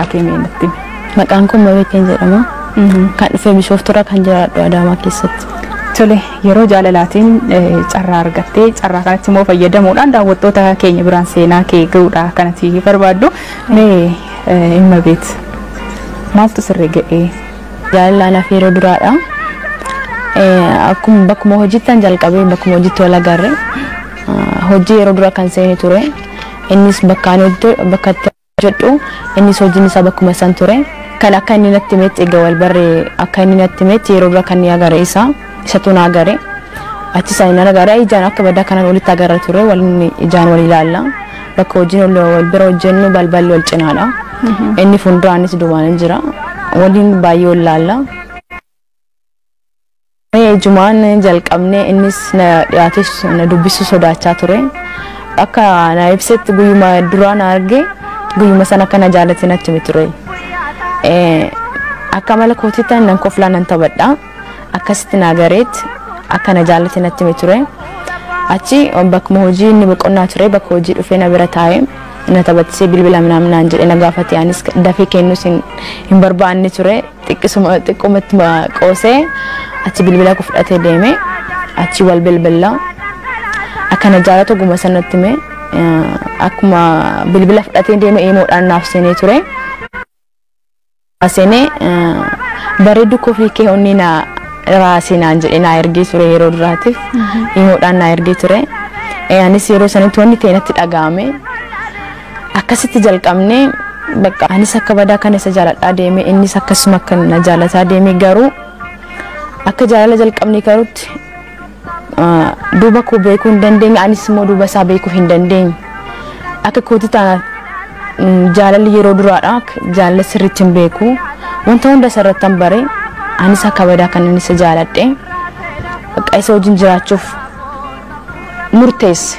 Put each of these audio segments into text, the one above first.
maqaa kee meenatti? Maqaan koo Mabeekeen jedhama. Kan dhufee Bishooftuurraa kan jiraadhu Adaamaa keessatti. Tole, yeroo jaalalaatiin carraa argattee carraa kanatti immoo fayyadamuudhaan daawwattoota keenya biraan seenaa kee ga'uudha kanatti barbaaddu. Mee Mabeet maaltu sirrii ga'ee? Jaalalaan hafee yeroo duraadha. Akkuma bakkuma hojiittan jalqabee bakkuma hojiitti wal agarre. Hojii yeroo dura kan seeni ture. Innis bakkaan hojjedhu innis hojiin isaa bakkuma san ture. Kan akka inni natti himetti egaa wal barree akka inni natti himetti yeroo dura kan ni agare isatu na agare. Achi isaan na agare ijaan akka badaa kanan walitti agarra ture ijaan wal ilaalla. Bakka hojiin wal bira hojjennu balballi wal cinaadha. Inni fuulduraanis duwwaan jira. Waliin baay'ee wal ilaalla. Jumaan jalqabnee innis na dhiyaates na dubbisu sodaachaa ture. Akka na ibsetti guyyuma duraan arge guyyuma sana kana jaalate natti hime ture. Akka mala kootiitaan nan koflaa nan taphadha. Akkasitti na agareet akka na jaalate natti hime ture. Achi bakkuma hojii inni boqonnaa ture bakka hojii dhufee na bira taa'ee na taphatisee bilbila naan jedhee na gaafate anis dafee kennuus hin barbaanne ture. Xiqqumatti qoosee achi bilbila koo fudhatee deeme achi wal bilbilla akka na jaalatu guma sanatti hime akkuma bilbila fudhatee deeme eemoodhaan naaf seenee ture. Seenee bareedu koofii kee onni na raasee naan jedhee na ergee ture yeroo duraatiif eemoodhaan na ergee ture. Anis yeroo sanatti wanni ta'e natti dhaga'ame akkasitti jalqabnee bakka anis akka badaa kana isa jaaladhaa deeme innis akkasuma akka na jaalataa deeme garuu akka jaalala jalqabnee karutti duuba koo beekuu hin dandeenye anis immoo duuba isaa beekuu hin dandeenye akka kooti taana jaalalli yeroo duraadha jaalala sirriitti hin beeku wanta hunda sarrattan bare anis akka badaa kana isa jaaladhe bakka isa wajjin jiraachuuf murteesse.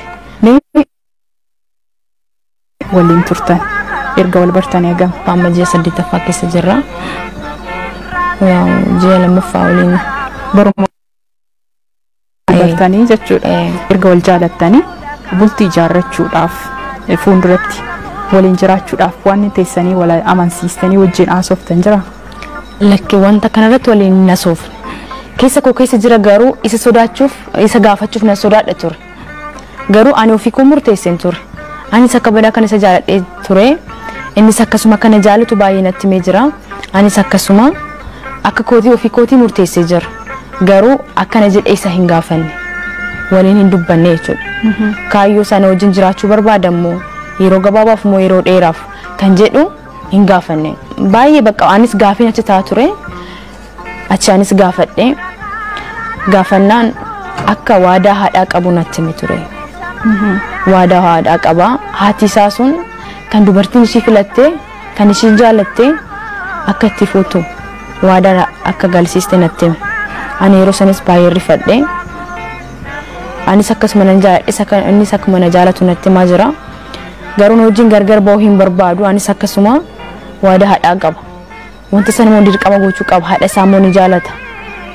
Waliin turtan erga wal bartanii hagam? Amma ji'a 8ffaa keessa jirra. Ji'a 2ffaa waliin baruma bartanii jechuudha. Erga wal jaalattanii bultii ijaarrachuudhaaf fuulduratti waliin jiraachuudhaaf waan teessanii wal amansiistanii wajjin haasoftan jira? Lakkee wanta kanarratti waliin nasoofne. Keessa koo keessa jira garuu isa sodaachuuf isa gaafachuuf na sodaadha ture. Garuu ani ofii koo murteesseen ture. Anis akka badaa kana isa jaaladhee ture. Innis akkasuma kana jaalatu baay'ee natti himee jira. Anis akkasuma akka kootii ofii kootii murteessee jira. Garuu akkana jedhee isa hin gaafanne. Waliin hin dubbanne jechuudha. Kaayyoo sana wajjin jiraachuu barbaadammoo yeroo gabaabaaf moo yeroo dheeraaf kan jedhu hin gaafanne. Baay'ee bakka anis gaafii achi taa'aa ture. Achi anis gaafadhe. Gaafannaan akka waadaa haadhaa qabu natti hime ture. Waadaa haadhaa qaba. Haati isaa sun kan dubartiin ishii filattee kan ishii jaalattee akka itti fuutu waadaa akka galsiiste natti hime. Ani yeroo sanis baay'ee rifadhe. Anis akkasuma nan jaaladhe innis akkuma na jaalatu natti himaa jira. Garuu na wajjin gargar ba'uu hin barbaadu. Anis akkasuma waadaa haadhaa qaba. Wanta sana immoo dirqama gochuu qaba. Haadha isaa immoo ni jaalata.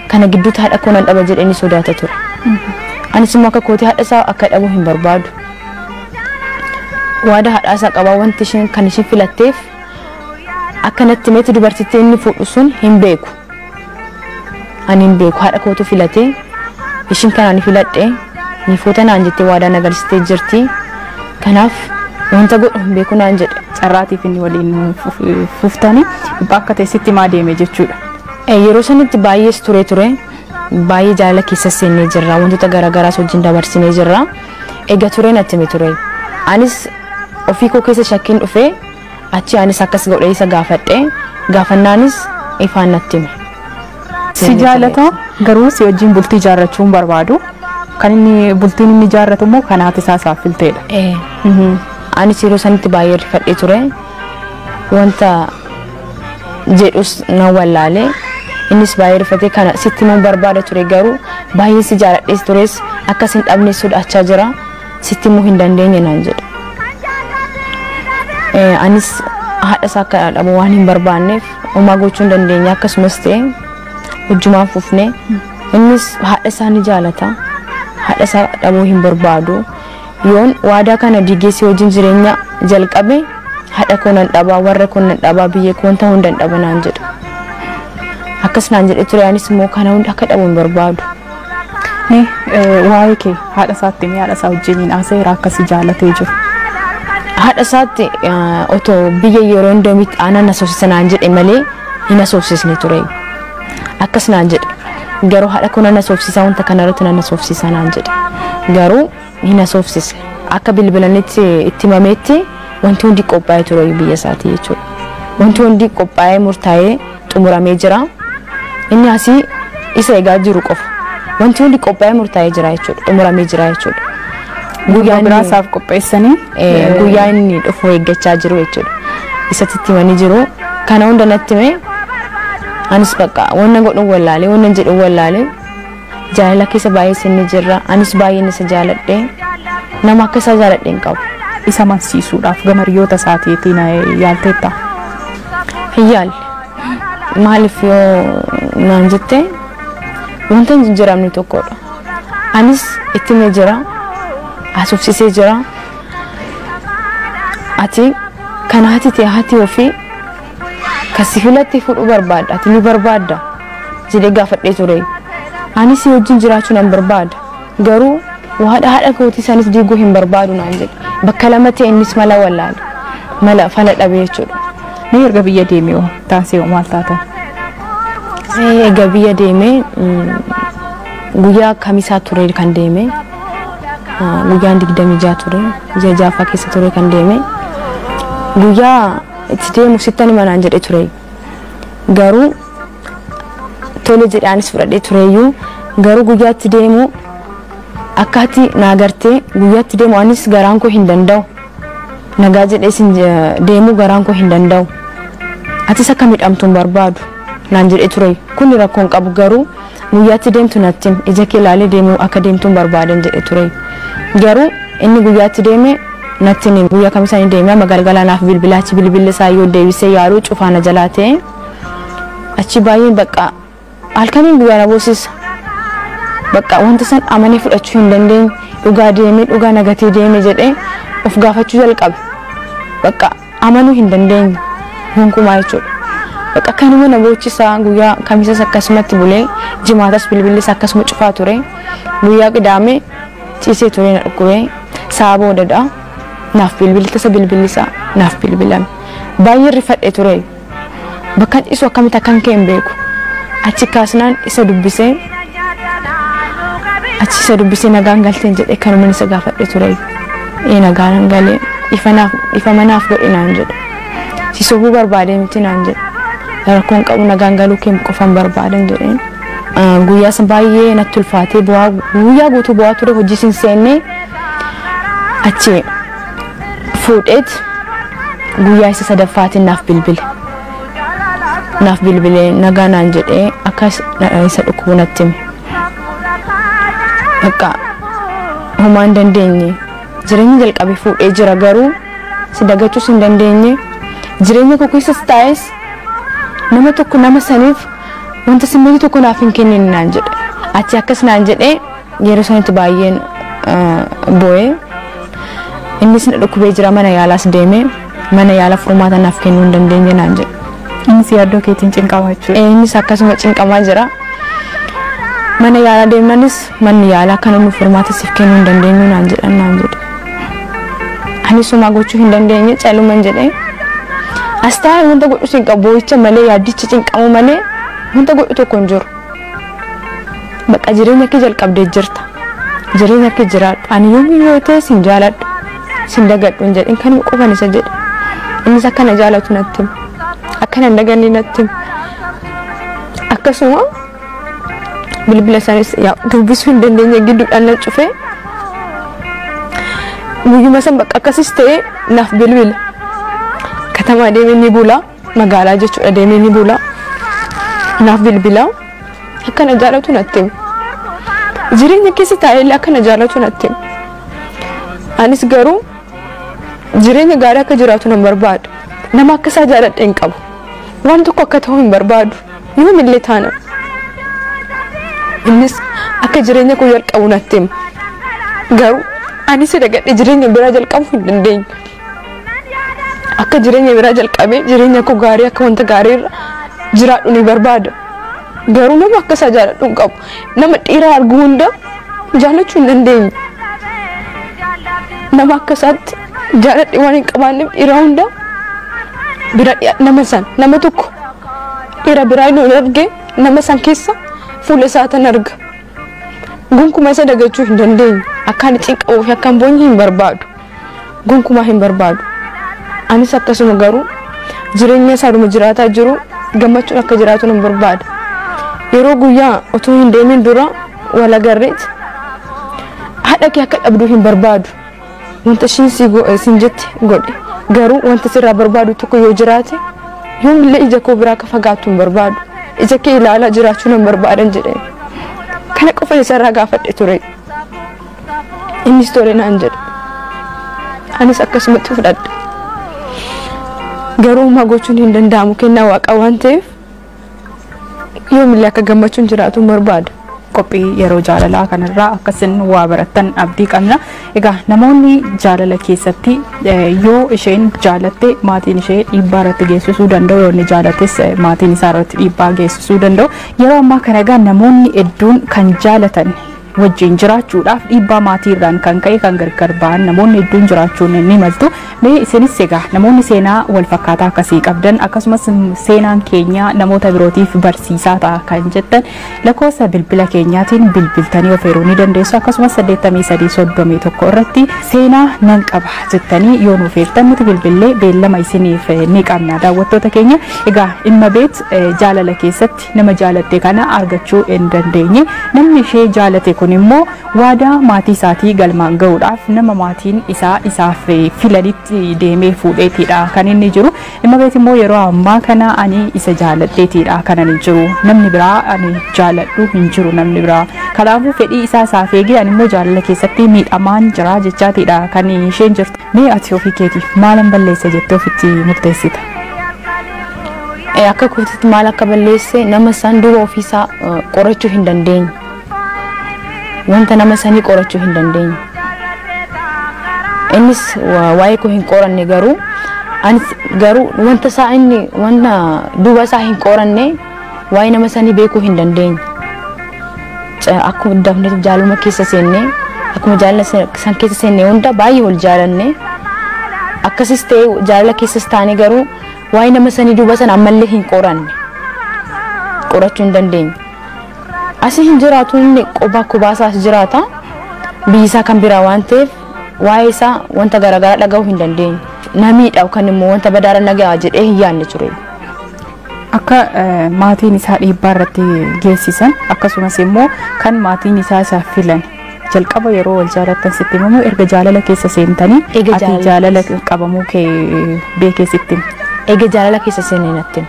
Kana gidduutti haadha koo nan dhaba jedhee ni sodaata ture. Anis immoo akka kootii haadha isaa akka dhabuu hin barbaadu. Waadaa haadha isaa qaba wanti isheen kan isheen filatteef akka natti himetti dubartittiin inni fuudhu sun hin beeku. Ani hin beeku haadha kootu filatee ishiin kanaan filadhe ni fuuta naan jettee waadaa nagalsitee jirti. Kanaaf wanta godhu hin beeku naan jedhe. Carraatiif inni waliin fuuftanii bakka teessitti maa deeme jechuudha. Yeroo sanitti baay'ees ture. Baay'ee jaalala keessa seennee jirra. Wantoota garaagaraas wajjin dabarsinee jirra. Egaa ture natti hime ture. Anis ofii koo keessa shakkiin dhufee achi anis akkas godhee isa gaafadhe. Gaafannaanis ifaan natti hime. Si jaalata garuu si wajjin bultii ijaarrachuu hin barbaadu. Kan inni bultiin inni ijaarratu immoo kan haati isaa isaaf filteedha. Anis yeroo sanitti baay'ee rifadhee ture. Wanta jedhus nan wallaalee. Innis baay'ee rifatee kana sitti immoo barbaada ture garuu baay'ee si jaaladhees tures akkas hin dhabne sodaachaa jira. Sitti immoo hin dandeenye naan jedhe. Anis haadha isaa akka dhabu waan hin barbaanneef homaa gochuu hin dandeenye akkasumas ta'e wajjumaan fufne. Innis haadha isaa ni jaalata. Haadha isaa dhabuu hin barbaadu. Yoon waadaa kana digeessee wajjin jireenya jalqabe haadha koo nan dhabaa warra koo nan dhabaa biyya koo wanta hunda nan dhaba naan jedhe. Akkas naan jedhe ture anis immoo kana hunda akka dhabu hin barbaadu. Mee waa'ee kee haadha isaatti mee haadha isaa wajjiniin haasa'iira akkasii jaallatee jiru. Haadha isaatti otoo biyya yeroo hundamitti aannan na soofsisa naan jedhe malee hin soofsisne ture. Akkas naan jedhe garuu haadha koo na soofsisa wanta kanarratti na soofsisa naan jedhe garuu hin soofsisne akka bilbilanitti itti himametti wanti hundi qophaa'ee ture biyya isaati jechuudha. Wanti hundi qophaa'ee murtaa'ee xumuramee jira. Inni asii isa eegaa jiru qofa. Wanti hundi qophaa'ee murtaa'ee jira jechuudha. Xumuramee jira jechuudha. Guyyaa biraasaaf qopheessanii guyyaa inni dhufu eeggachaa jiru jechuudha. Isatti himanii jiru. Kana hunda natti hime anis bakka wanna godhu wallaalee wanna jedhu wallaalee jaalala keessa baay'ee sinni jirra. Anis baay'een isa jaaladhe. Nama akka isa jaaladhe hin qabu. Isa mansiisuudhaaf gama hiriyoota isaatiitiin yaalteetta. Hiyyaal maaliif yoo naan jette wanta hin jijjiiramne tokkodha. Anis itti himee jira. Asofsisee jira. Ati kana hati ofii kasi filatti fudhu barbaada. Ati ni barbaadda jedhee gaafadhee ture. Anis wajjin jiraachuu nan barbaada. Garuu haadha kootii sanis diiguu hin barbaadu naan jedhe. Bakka lama ta'e innis mala wallaale. Mala fala dhabee jechuudha. Mee erga biyya deemee hoo taasee maal taatan? Egaa biyya deemee guyyaa kamisaa ture kan deemee guyyaan 26 ture ji'a jaaffaa keessa ture kan deemee guyyaa itti deemu sittan manaan jedhe ture garuu tole jedhaanis fudhadhee tureyyuu garuu guyyaa itti deemu akkaati naagartee guyyaa itti deemu anis garaan koo hin danda'u nagaa jedhee sin deemu garaan koo hin danda'u atis akka midhamtuun barbaadu naan jedhe ture kun rakkoon qabu garuu guyyaa itti deemtu natti ija kee ilaalee deemuu akka deemtuun barbaadan jedhe ture garuu inni guyyaa itti deeme natti ni guyyaa kamisaa ni deeme magaalaa naaf bilbilaachi bilbille isaa yoo deebisee yaaduu cufaana jalaa ta'e achi baay'een bakka halkaniin guyyaa na boosisa bakka wanta san amanee fudhachuu hin dandeenye dhugaa deeme dhugaa nagatee deeme jedhee of gaafachuu jalqabe bakka amanuu hin dandeenye gonkumaa jechuudha. Bakka kanuma na boochisaa guyyaa kamisas akkasumatti bulee jimaatas bilbilis akkasuma cufaa ture guyyaa qidaamee ciisee ture na dhukkubee sa'a boodadha naaf bilbilisa bilbilisa naaf bilbilame baay'ee rifadhe ture bakka dhiisu akkamitti akkan kee hin beeku achi kaasnaan isa dubbisee nagaan galteen jedhee kanuma isa gaafadhe ture nagaan galee ifa manaaf godhe naan jedhe si sobuu barbaadee miti naan jedhe rakkoon qabu nagaan galuu kee qofan barbaadan jedheen guyyaa san baay'ee natti ulfaatee guyyaa guutuu bu'aa ture hojii sin seennee achi fuudheet guyyaa isa sadaffaatiin naaf bilbile nagaa naan jedhee akka isa dhukkubu natti hime bakka homaa hin dandeenye jireenya jalqabe fuudhee jira garuu si dagachuus hin dandeenye jireenya koo keessas taa'es nama tokko nama saniif wanta simmeetii tokko naaf hin kennine naan jedhe achi akkas naan jedhee yeroo sanitti baay'een boo'ee innis na dhukkubee jira mana yaalaas deemee mana yaala furmaata naaf kennuu hin dandeenye naan jedhe. Innis yaaddoo keetiin cinqamaa jechuudha. Innis akkasuma cinqamaa jira. Mana yaala deemnanis manni yaalaa kana nu furmaata siif kennuu hin dandeenyu naan jedhe. Anis homaa gochuu hin dandeenye caluman jedhee astaa wanta godhu sin qabu icha malee yaaddichi cinqamu malee wanta godhu tokko hin jiru. Bakka jireenya kee jalqabdee jirta. Jireenya kee jiraadhu. Ani yoo ta'e sin jaaladhu. Sin dagadhu hin jedhin kan qofan isa jedhe. Innis akkana jaalatu natti hima. Akkana daganni natti hima. Akkasuma bilbila isaaniis dubbisuu hin dandeenye gidduudhaan na cufee guyyuma san bakka akkasis ta'e naaf bilbila. Katamaa deemee ni bula magaalaa jechuudha deemee ni bula naaf bilbila akkana jaalatu natti hima. Jireenya keessa taa'ee akkana jaalatu natti hima. Anis garuu jireenya gaarii akka jiraatu nan barbaadu. Nama akka isaa jaaladhe hin qabu. Waan tokko akka ta'u hin barbaadu. Yoom illee taana. Innis akka jireenya koo jalqabu natti hima. Garuu anis dagadhee jireenya biraa jalqabuu hin dandeenye. akka jireenya biraa jalqabee jireenya koo gaarii akka wanta gaarii irra jiraadhu ni barbaada. Garuu nama akka isaa jaaladhu hin qabu. Nama dhiiraa argu hunda jaalachuu hin dandeenye. Nama akka isaatti jaaladhe waan hin qabaanneef dhiiraa hunda bira nama san nama tokko dhiira biraa hin arge nama san keessa fuula isaatan arga. Gonkumaa isa dagachuu hin dandeenye. Akka ani xiqqoo fi akka boonyi hin barbaadu. Gonkumaa hin barbaadu. Anis akkasuma garuu jireenya isaadhuma jiraataa jiru gammachuun akka jiraatu nan barbaada. Yeroo guyyaa otoo hin deemin dura wal agarreet haadha kee akka dhabduu hin barbaadu. Wanta ishiin siin jette godhe garuu wanta sirraa barbaadu tokko yoo jiraate yoomillee ija koo biraa akka fagaattu hin barbaadu. Ija kee ilaalaa jiraachuu nan barbaadan jedhee kana qofa isarraa gaafadhe ture. Innis tole naan jedhe. Anis akkasumatti fudhadhe. Garuu ma gochuun hin danda'amu kennaa waaqa waan ta'eef yoomillee akka gammachuun jiraatu barbaada. Qophii yeroo jaalalaa kanarraa akkasin waa barattan abdii qabna. Egaa namoonni jaalala keessatti yoo isheen jaalatte maatiin ishee dhiibbaa irratti geessisuu danda'u, yoo inni jaalates maatiin isaa irratti dhiibbaa geessisuu danda'u. Yeroo ammaa kana egaa namoonni hedduun kan jaalatan wajjin jiraachuudhaaf dhiibbaa maatii irraan kan ka'e kan gargar ba'an namoonni hedduun jiraachuun ni maltu. Mee isinis egaa namoonni seenaa wal fakkaataa akkasii qabdan akkasumas seenaan keenya namoota birootiif barsiisaa ta'a kan jettan lakkoofsa bilbila keenyaatiin bilbiltanii of eeruu ni dandeessu. Akkasumas 8331 irratti seenaa nan qaba jettanii yoo nuuf eertan nuti bilbillee beellama isiniif ni qabna. Daawwattoota keenya egaa dhimma beet jaalala keessatti nama jaalatte kana argachuu hin dandeenye. Namni ishee jaalate kun immoo waadaa maatii isaatii galmaan ga'uudhaaf nama maatiin isaa isaaf filanitti deemee fuudheetidha kan inni jiru. Dhimma beet immoo yeroo ammaa kana ani isa jaaladheetidha kan ani jiru. Namni biraa ani jaaladhu hin jiru namni biraa. Kanaafuu fedhii isaa isaaf eegee ani immoo jaalala keessatti miidhamaan jira jechaatidha kan isheen jirtu. Mee ati ofii keetiif maalan balleessa jettee ofitti murteessita? Akka kootitti maal akka balleesse nama san duuba ofiisaa qorachuu hin dandeenye. Wanta nama sanii qorachuu hin dandeenye. Innis waa'ee koo hin qoranne garuu anis garuu wanta isaa inni wanta duuba isaa hin qoranne waa'ee nama sanii beekuu hin dandeenye. Akkuma dafnee jaalala keessa seennee akkuma jaalala san keessa seennee hunda baay'ee wal jaalanne akkasis ta'e jaalala keessas taane garuu waa'ee nama sanii duuba san ammallee hin qoranne qorachuu hin dandeenye. Asii hin jiraatu inni kophaa isaas jiraata. Biyyi isaa kan biraa waan ta'eef waa'ee isaa wanta garaagaraa dhaga'uu hin dandeenye. Namiidha kan immoo wanta badaara nagaa jedhee hin yaadne ture. Akka maatiin isaa dhiibbaa irratti geessisan akkasumas immoo kan maatiin isaa isaaf filan jalqaba yeroo wal jaalattan sitti immoo erga jaalala keessa seentanii ati jaalala qabamuu kee beekee sitti eega jaalala keessa seenee natti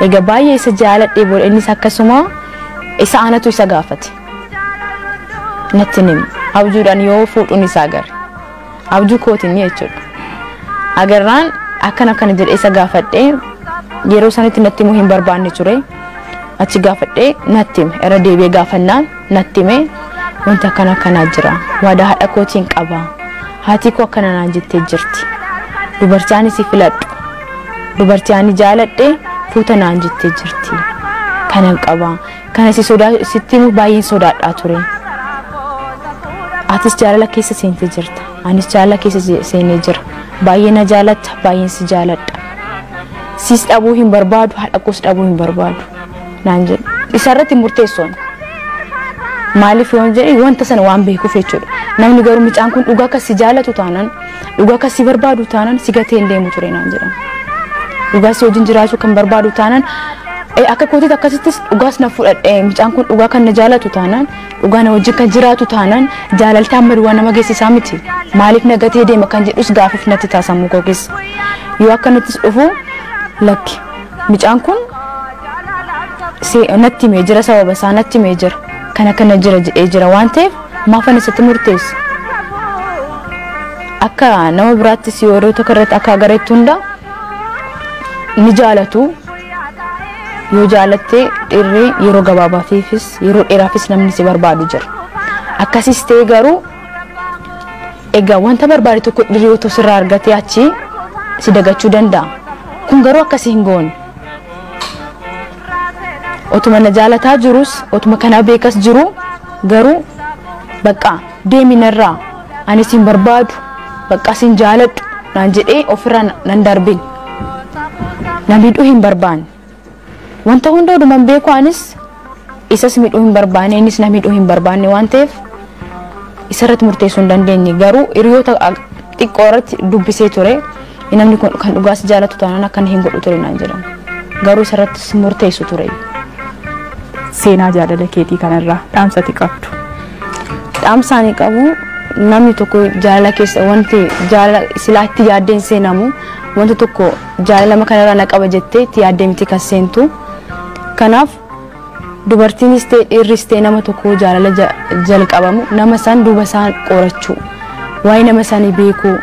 eega baay'ee isa jaaladhee booda innis akkasuma isa aanatu isa gaafate natti nim abjuudhaan yoo fuudhuun isaa agar abjuu kootiin jechuudha agarraan akkana jedhee isa gaafadhee yeroo sanitti natti immoo hin barbaanne ture achi gaafadhee natti hime irra deebi'ee gaafannaan natti hime wanta akkana jira waadaa haadha kootiin qaba haati koo akkana naan jettee jirti dubartii ani si filadhu dubartii ani jaaladhe fuuta naan jettee jirti kanan qaba kana sitti immoo baay'een sodaadhaa ture atis jaalala keessa seentee jirta anis jaalala keessa seenee jira baay'ee na jaalatta baay'een si jaaladha sis dhabuu hin barbaadu haadha koos dhabuu hin barbaadu naan jedhe isarratti murteessoon maaliif yoon jedhe wanta sana waan beekuuf jechuudha namni garuu mucaan kun dhugaa akka si jaalatu taanaan dhugaa akka si barbaadu taanaan si gatee hin deemu ture naan jedhama dhugaa si wajjin jiraachuu kan barbaadu taanaan akka kootiitti akkasittis dhugaas na fudhadhee mucaan kun dhugaa kan na jaalatu taanaan dhugaa na wajjin kan jiraatu taanaan jaalaltaa amma duwwaa nama geessisaa miti maaliif na gatee deema kan jedhus gaafiif natti taasisamu koo keessa yoo akka nattis dhufu lakki mucaan kun natti himee jira sababa isaa natti himee jira kana jira jedhee jira waan ta'eef maafan isatti murteessa akka nama biraattis yeroo tokko irratti akka agareetti hunda ni jaalatu yoo jaalattee dhirri yeroo gabaabaatiifis yeroo dheeraafis namni si barbaadu jira akkasis ta'e garuu egaa wanta barbaade tokko dhirri yoo sirraa argatee achi si dagachuu danda'a. Kun garuu akkasii hin goone. Otuma na jaalataa jirus otuma kana beekas jiru garuu bakka deeminarraa ani sin barbaadu bakka sin jaaladhu naan jedhee ofirraa nan darbin. Na miidhuu hin barbaanne. Wanta hunda oduman beeku anis isas miidhuu hin barbaanne innis na miidhuu hin barbaanne waan ta'eef isarratti murteessuu hin dandeenye. Garuu hiriyoota xiqqoo irratti dubbisee ture. Namni kun kan dhugaas jaalatu taanaan akkan hin godhu ture naan jedhan. Garuu isarratti murteessu ture. Seenaa jaalala keetii kanarraa dhaamsati qabdu. Dhaamsaanii qabu namni tokko jaalala keessa wanti jaalala silaatti yaaddeen seenamu wanti tokko jaalala kanarraa na qaba jettee itti yaaddee miti kan seentu. Kanaaf dubartiinis ta'e dhiirris ta'e nama tokko jaalala jalqabamu nama san duuba isaan qorachuu waa'ee nama isaanii beekuu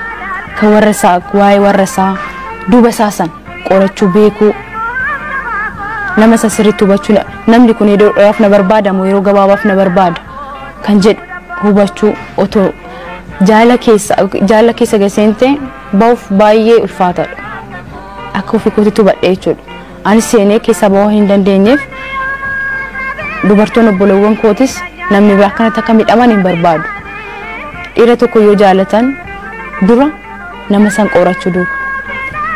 kan warra isaa waa'ee warra isaa duuba isaa san qorachuu beekuu nama isa sirriitti hubachuu namni kun yeroo dheeraaf na barbaada moo yeroo gabaabaaf na barbaada kan jedhu hubachuu otoo jaalala keessa gaseente bahuuf baay'ee ulfaataadha. Akka ofii kootitti hubadhee jechuudha. Ani seenee keessa bahuu hin dandeenyeef dubartoonni obboleewwan kootis namni biraa akkanatti akka miidhaman hin barbaadu. Dhiira tokko yoo jaalatan dura nama san qorachuu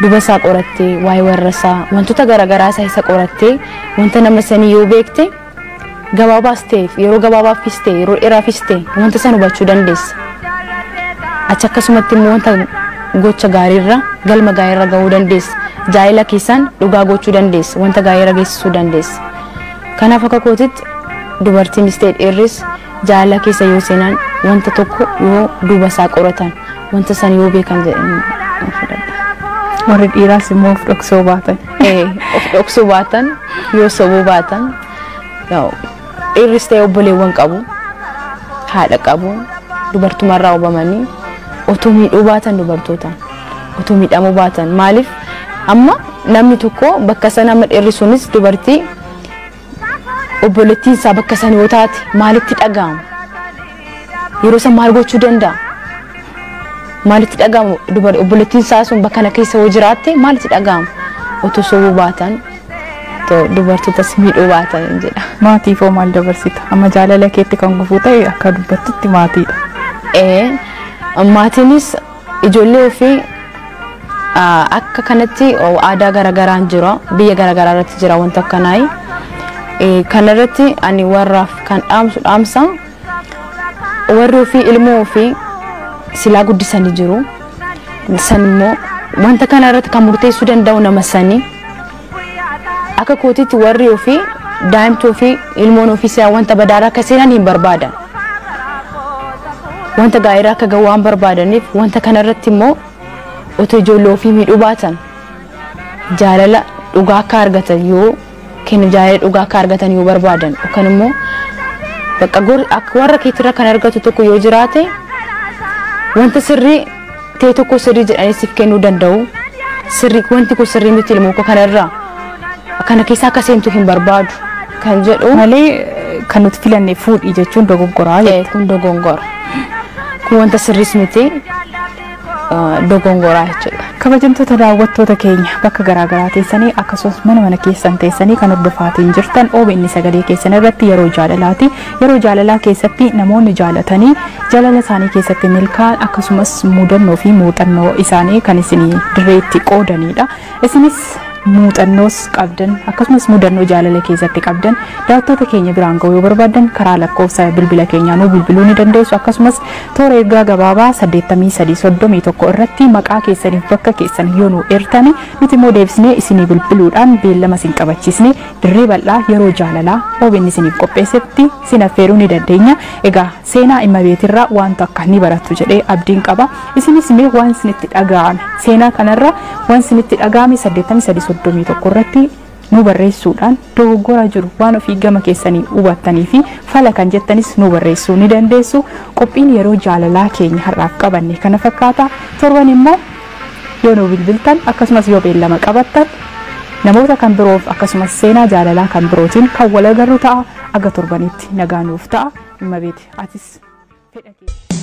duba isaa qorattee waa'ee warra isaa wantoota garaagaraa isa qorattee wanta nama sanii yoo beekte gabaabaas ta'eef yeroo gabaabaafis ta'e yeroo dheeraafis ta'e wanta san hubachuu dandeessa. Achi akkasumatti immoo wanta gocha gaariirra galma gaariirra gahuu dandeessa. Jaalala keessaan dhugaa gochuu dandeessa. Wanta gaariirra geessisuu dandeessa. Kanaaf akka kootitti dubartiinis ta'e dhiirris jaalala keessa yoo seenan wanta tokko yoo duuba isaa qoratan wanta san yoo beekan jedhanii fudhadha. Warri dhiiraas immoo of dhoksuu baatan. Of dhoksuu baatan yoo sobuu baatan dhiirris ta'e obboleewwan qabu haadha qabu dubartumarraa hubamanii otoo miidhuu baatan dubartootaan otoo miidhamuu baatan maaliif amma namni tokko bakka sana amma dhiirri sunis dubartii obboleettiin isaa bakka sana yoo taate maalitti dhaga'ama yeroo san maal gochuu danda'a maalitti dhaga'ama obboleettiin isaa sun bakka kana keessa yoo jiraatte maalitti dhaga'ama otoo sobuu baatan dubartootas miidhuu baatan jedha. Maatiifoo maal dabarsita? Amma jaalala keetti kan gufuu ta'e akka dubbattutti maatiidha. Maatiinis ijoollee ofii akka kanatti aadaa garaagaraan jira biyya garaagaraa irratti jira wanta akkanaa. Kanarratti ani warraaf kan dhaamsa warri ofii ilmoo ofii silaa guddisanii jiru. San immoo wanta kanarratti kan murteessuu danda'u nama sanii. Akka kootitti warri ofii daa'imtuu ofii ilmoon ofii wanta badaaraa akka seenan hin barbaadan. Wanta gaariiraa akka gahu waan barbaadaniif wanta kanarratti immoo otoo ijoollee ofii miidhuu baatan jaalala dhugaa akka argatan yoo kennu jaalala dhugaa akka argatan yoo barbaadan yookaan immoo bakka akka warra keetirra kan argatu tokko yoo jiraate wanta sirrii ta'e tokko sirrii jedhanii siif kennuu danda'u. Sirrii wanti kun sirrii miti ilmoo kanarraa kana keessa akka seentu hin barbaadu kan jedhu malee kan nuti filanne fuudhii jechuun dogoggoraa jechuudha. Kun dogoggora. Kun wanta sirriis miti dogongoraa jechuudha. Kabajamtoota daawwattoota keenya bakka garaagaraa teessanii akkasumas mana keessan teessanii kan hordofaatiin jirtan OBN sagalee keessan irratti yeroo jaalalaati. Yeroo jaalalaa keessatti namoonni jaalatanii jaalala isaanii keessatti milkaa'an akkasumas mudannoo fi muuxannoo isaanii kan isinii dirreetti qoodanidha. Isinis muuxannoos qabdan akkasumas mudannoo jaalala keessatti qabdan daawwattoota keenya biraan ga'uu yoo barbaadan karaa lakkoofsa bilbila keenyaa nu bilbiluu ni dandeessu. Akkasumas toora ergaa gabaabaa 8331 irratti maqaa keessaniif bakka keessan yoo nu ertani nuti immoo deebisnee isinii bilbiluudhaan beellama isin qabachiisne dirree bal'aa yeroo jaalalaa OBN isiniif qopheessetti isin affeeruu ni dandeenya. Egaa seenaa Immabeetirraa wanta akka ni barattu jedhee abdiin qaba. Isinis mee waan isinitti dhaga'ame seenaa kanarra waan isinitti dhaga'ame 8331 irratti nu barreessuudhaan dogoggora jiru waan ofii gama keessanii hubattanii fi fala kan jettanis nu barreessuu ni dandeessu. Qophiin yeroo jaalalaa keenya har'aaf qabanne kana fakkaata. Torban immoo yoo nu bilbiltan akkasumas yoo beellama qabattan namoota kan biroof akkasumas seenaa jaalalaa kan birootiin kan wal agarru ta'a. Aga torbanitti nagaa nuuf ta'a. Immabeet atis fedha kee